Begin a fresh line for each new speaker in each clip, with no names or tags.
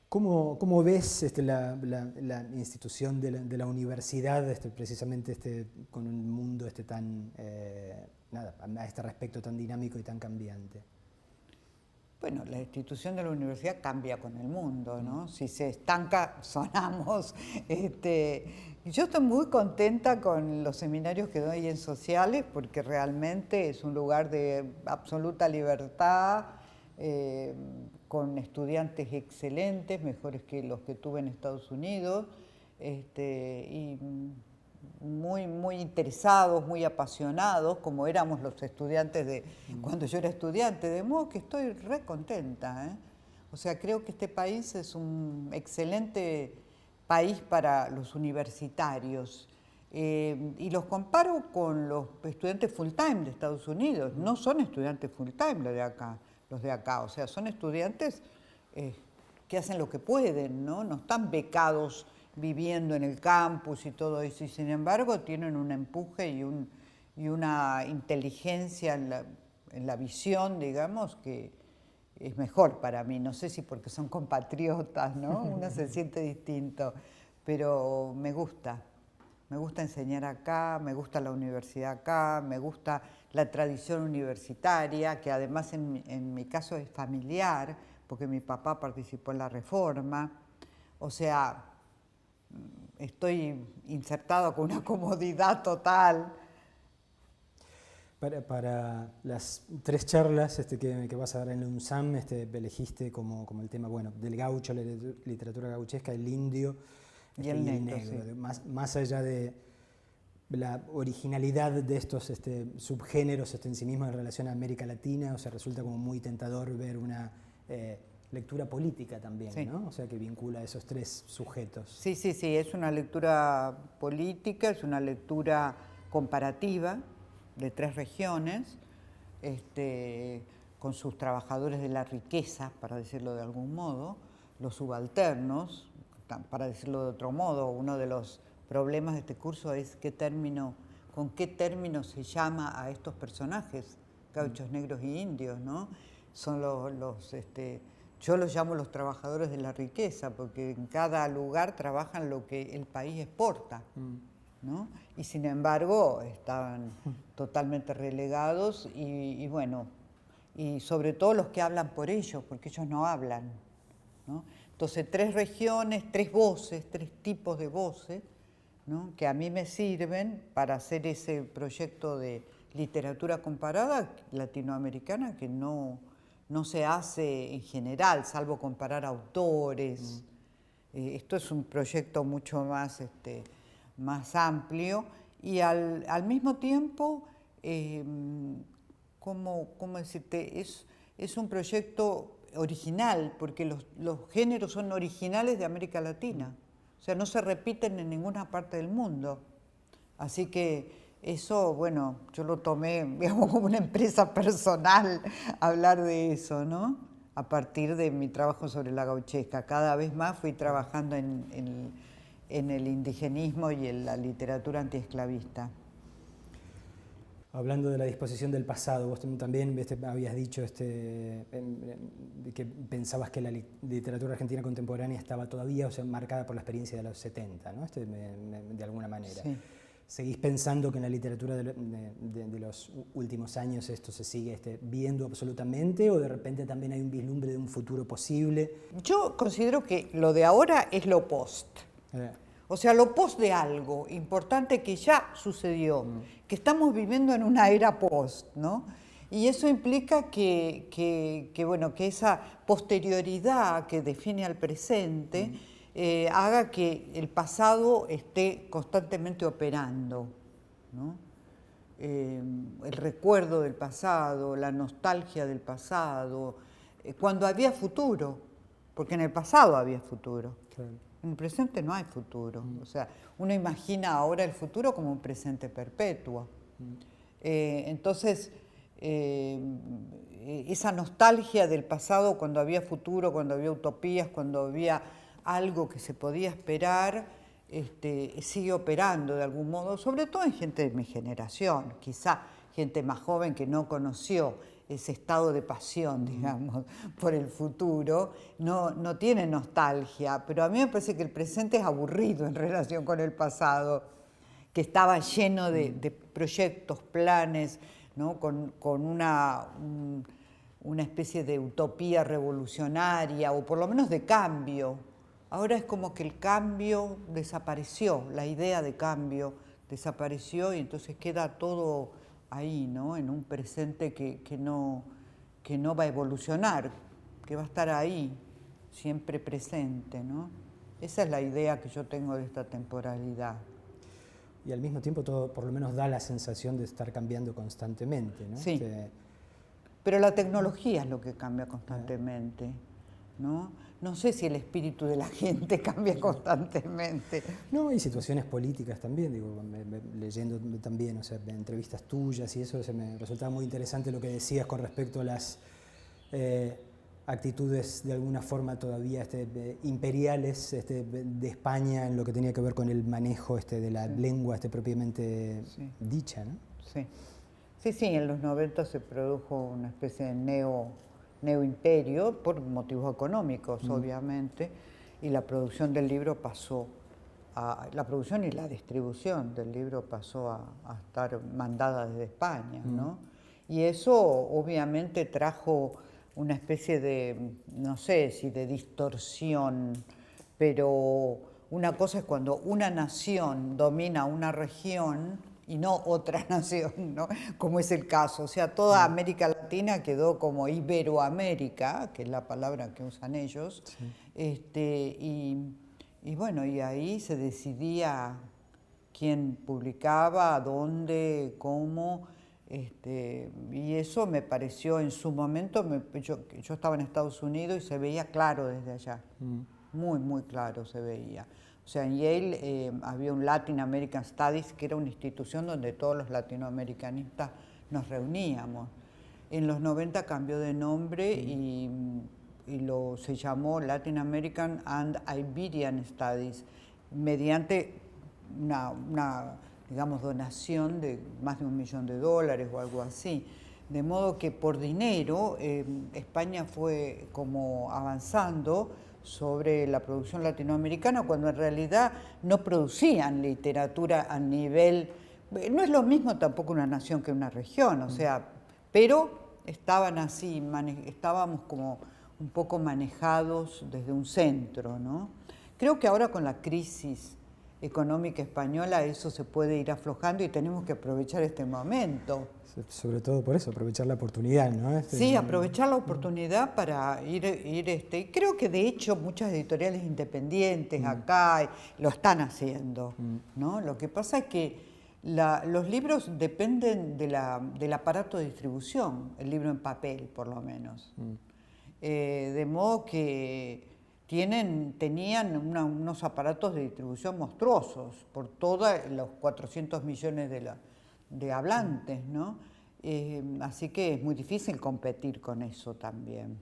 ¿Cómo ves la institución de la universidad, precisamente con un mundo tan, a este respecto tan dinámico y tan cambiante?
Bueno, la institución de la universidad cambia con el mundo, ¿no? Si se estanca, sonamos. Yo estoy muy contenta con los seminarios que doy en sociales porque realmente es un lugar de absoluta libertad, con estudiantes excelentes, mejores que los que tuve en Estados Unidos, y muy interesados, muy apasionados, como éramos los estudiantes de cuando yo era estudiante, de modo que estoy re contenta, ¿eh? O sea, creo que este país es un excelente país para los universitarios. Y los comparo con los estudiantes full time de Estados Unidos. No son estudiantes full time los de acá, o sea, son estudiantes que hacen lo que pueden, ¿no? No están becados viviendo en el campus y todo eso, y sin embargo tienen un empuje y una inteligencia en la visión, digamos, que es mejor para mí. No sé si porque son compatriotas, ¿no? Uno se siente distinto, pero me gusta enseñar acá, me gusta la universidad acá, me gusta la tradición universitaria, que además en mi caso es familiar, porque mi papá participó en la Reforma. O sea, estoy insertado con una comodidad total.
Para las 3 charlas que vas a dar en la UNSAM, elegiste como el tema, bueno, del gaucho, la literatura gauchesca, el indio
Y el negro,
negro.
sí.
Más allá de la originalidad de estos subgéneros en sí mismos en relación a América Latina, o sea, resulta como muy tentador ver una lectura política también,
Sí.
¿no? O sea, que vincula a esos 3 sujetos.
Sí, es una lectura política, es una lectura comparativa de 3 regiones, con sus trabajadores de la riqueza, para decirlo de algún modo, los subalternos, para decirlo de otro modo. Uno de los problemas de este curso es con qué término se llama a estos personajes, gauchos, negros y indios, ¿no? Son yo los llamo los trabajadores de la riqueza, porque en cada lugar trabajan lo que el país exporta, ¿no? Y sin embargo estaban totalmente relegados y bueno, y sobre todo los que hablan por ellos, porque ellos no hablan, ¿no? Entonces 3 regiones, 3 voces, 3 tipos de voces, ¿no? Que a mí me sirven para hacer ese proyecto de literatura comparada latinoamericana que no se hace en general, salvo comparar autores. Esto es un proyecto mucho más amplio y al mismo tiempo, ¿cómo decirte? Es un proyecto original, porque los géneros son originales de América Latina. O sea, no se repiten en ninguna parte del mundo. Así que eso, bueno, yo lo tomé, digamos, como una empresa personal hablar de eso, ¿no? A partir de mi trabajo sobre la gauchesca. Cada vez más fui trabajando en el indigenismo y en la literatura antiesclavista.
Hablando de la disposición del pasado, vos también habías dicho que pensabas que la literatura argentina contemporánea estaba todavía, o sea, marcada por la experiencia de los 70, ¿no? De alguna manera.
Sí.
¿Seguís pensando que en la literatura de los últimos años esto se sigue viendo absolutamente, o de repente también hay un vislumbre de un futuro posible?
Yo considero que lo de ahora es lo post. O sea, lo post de algo importante que ya sucedió, que estamos viviendo en una era post, ¿no? Y eso implica que esa posterioridad que define al presente haga que el pasado esté constantemente operando, ¿no? El recuerdo del pasado, la nostalgia del pasado, cuando había futuro, porque en el pasado había futuro.
Claro.
En el presente no hay futuro. O sea, uno imagina ahora el futuro como un presente perpetuo. Entonces, esa nostalgia del pasado cuando había futuro, cuando había utopías, cuando había algo que se podía esperar, sigue operando de algún modo, sobre todo en gente de mi generación, quizá gente más joven que no conoció ese estado de pasión, digamos, por el futuro, no tiene nostalgia, pero a mí me parece que el presente es aburrido en relación con el pasado, que estaba lleno de proyectos, planes, ¿no? con una especie de utopía revolucionaria, o por lo menos de cambio. Ahora es como que el cambio desapareció, la idea de cambio desapareció y entonces queda todo ahí, ¿no? En un presente que no va a evolucionar, que va a estar ahí, siempre presente, ¿no? Esa es la idea que yo tengo de esta temporalidad.
Y al mismo tiempo todo por lo menos da la sensación de estar cambiando constantemente, ¿no?
Sí, pero la tecnología es lo que cambia constantemente, ¿no? No sé si el espíritu de la gente cambia constantemente.
No, y situaciones políticas también, digo, leyendo también, o sea, entrevistas tuyas y eso, se me resultaba muy interesante lo que decías con respecto a las actitudes de alguna forma todavía imperiales de España en lo que tenía que ver con el manejo de la lengua propiamente dicha, ¿no?
Sí. Sí, en los 90 se produjo una especie de neoimperio por motivos económicos, obviamente, y la producción del libro pasó la producción y la distribución del libro pasó a estar mandada desde España, ¿no? Y eso obviamente trajo una especie de, no sé si de distorsión, pero una cosa es cuando una nación domina una región y no otra nación, ¿no? Como es el caso. O sea, toda América Latina quedó como Iberoamérica, que es la palabra que usan ellos, y bueno, y ahí se decidía quién publicaba, dónde, cómo, y eso me pareció en su momento, yo estaba en Estados Unidos y se veía claro desde allá, muy, muy claro se veía. O sea, en Yale había un Latin American Studies, que era una institución donde todos los latinoamericanistas nos reuníamos. En los 90 cambió de nombre y se llamó Latin American and Iberian Studies, mediante una digamos, donación de más de $1 millón o algo así. De modo que por dinero España fue como avanzando sobre la producción latinoamericana, cuando en realidad no producían literatura a nivel... No es lo mismo tampoco una nación que una región, o sea, pero estaban así, estábamos como un poco manejados desde un centro, ¿no? Creo que ahora con la crisis económica española eso se puede ir aflojando y tenemos que aprovechar este momento.
Sobre todo por eso, aprovechar la oportunidad, ¿no?
Sí, aprovechar la oportunidad para ir y creo que de hecho muchas editoriales independientes acá lo están haciendo, ¿no? Lo que pasa es que los libros dependen del aparato de distribución, el libro en papel por lo menos. De modo que tenían unos aparatos de distribución monstruosos por todos los 400 millones de hablantes, ¿no? Así que es muy difícil competir con eso también.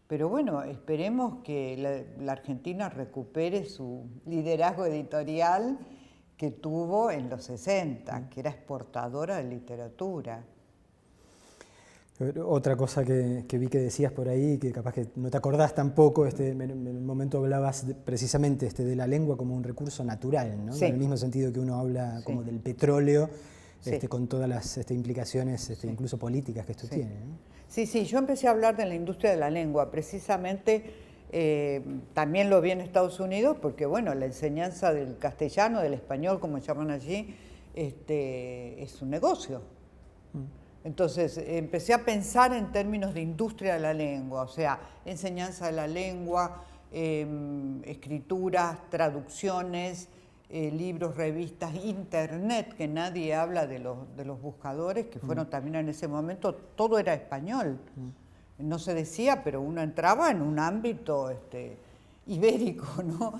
Pero bueno, esperemos que la Argentina recupere su liderazgo editorial que tuvo en los 60, que era exportadora de literatura.
Otra cosa que vi que decías por ahí, que capaz que no te acordás tampoco, en el momento hablabas precisamente de la lengua como un recurso natural, ¿no? Sí. En el mismo sentido que uno habla como del petróleo, con todas las implicaciones incluso políticas que esto tiene, ¿no?
Sí, yo empecé a hablar de la industria de la lengua, precisamente también lo vi en Estados Unidos, porque bueno, la enseñanza del castellano, del español, como llaman allí, es un negocio. Entonces empecé a pensar en términos de industria de la lengua, o sea, enseñanza de la lengua, escrituras, traducciones, libros, revistas, internet, que nadie habla de los buscadores, que fueron también en ese momento, todo era español. No se decía, pero uno entraba en un ámbito ibérico, ¿no?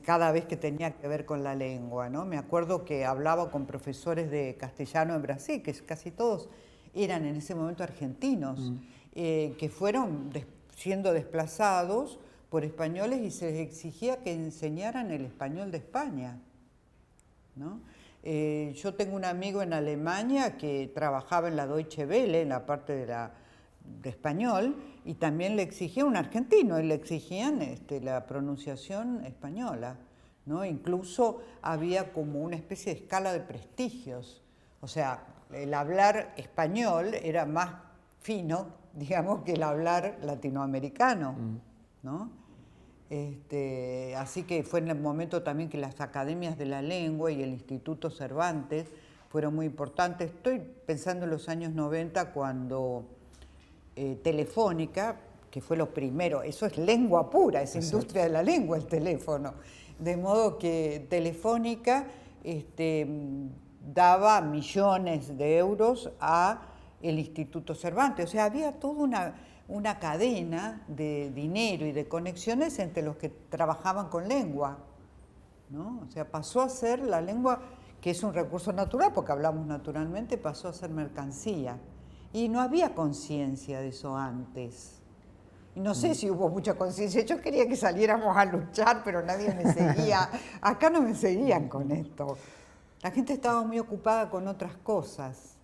Cada vez que tenía que ver con la lengua, ¿no? Me acuerdo que hablaba con profesores de castellano en Brasil, que casi todos eran en ese momento argentinos, que fueron siendo desplazados por españoles y se les exigía que enseñaran el español de España, ¿no? Yo tengo un amigo en Alemania que trabajaba en la Deutsche Welle, en la parte de español, y también le exigían, un argentino, y le exigían la pronunciación española, ¿no? Incluso había como una especie de escala de prestigios, o sea, el hablar español era más fino, digamos, que el hablar latinoamericano, ¿no? Así que fue en el momento también que las academias de la lengua y el Instituto Cervantes fueron muy importantes. Estoy pensando en los años 90 cuando Telefónica, que fue lo primero, eso es lengua pura, es industria de la lengua el teléfono, de modo que Telefónica daba millones de euros a el Instituto Cervantes, o sea, había toda una cadena de dinero y de conexiones entre los que trabajaban con lengua, ¿no? O sea, pasó a ser la lengua, que es un recurso natural, porque hablamos naturalmente, pasó a ser mercancía. Y no había conciencia de eso antes. Y no sé si hubo mucha conciencia. Yo quería que saliéramos a luchar, pero nadie me seguía. Acá no me seguían con esto. La gente estaba muy ocupada con otras cosas.